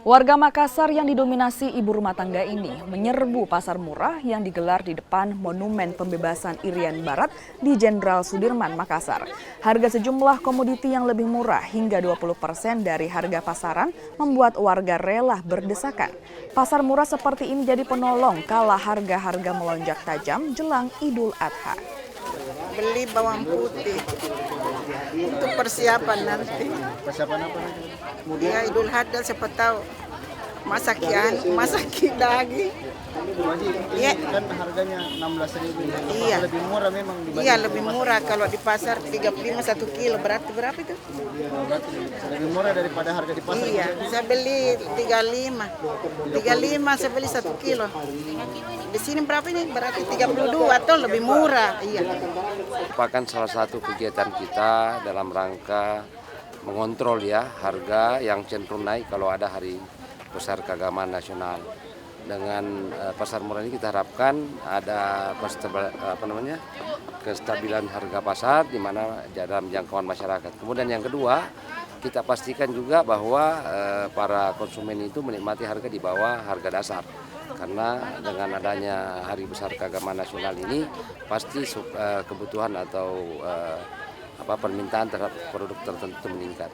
Warga Makassar yang didominasi ibu rumah tangga ini menyerbu pasar murah yang digelar di depan Monumen Pembebasan Irian Barat di Jenderal Sudirman, Makassar. Harga sejumlah komoditi yang lebih murah hingga 20% dari harga pasaran membuat warga rela berdesakan. Pasar murah seperti ini jadi penolong kala harga-harga melonjak tajam jelang Idul Adha. Beli bawang putih untuk persiapan nanti. Persiapan apa? Ya Idul Adha siapa tahu masak daging. Iya. Kan harganya 16.000. Iya. Lebih murah memang dibanding. Iya lebih murah kalau di pasar 35 1 kilo berarti berapa itu? Lebih murah daripada harga di pasar. Iya, saya beli 35. 35 saya beli 1 kilo. Di sini berapa ini? Berarti 32 atau lebih murah. Iya. Merupakan salah satu kegiatan kita dalam rangka mengontrol ya harga yang cenderung naik kalau ada hari besar keagamaan nasional. Dengan pasar murah ini kita harapkan ada kestabilan harga pasar di mana dalam jangkauan masyarakat. Kemudian yang kedua, kita pastikan juga bahwa para konsumen itu menikmati harga di bawah harga dasar. Karena dengan adanya hari besar keagamaan nasional ini pasti kebutuhan atau permintaan terhadap produk tertentu meningkat.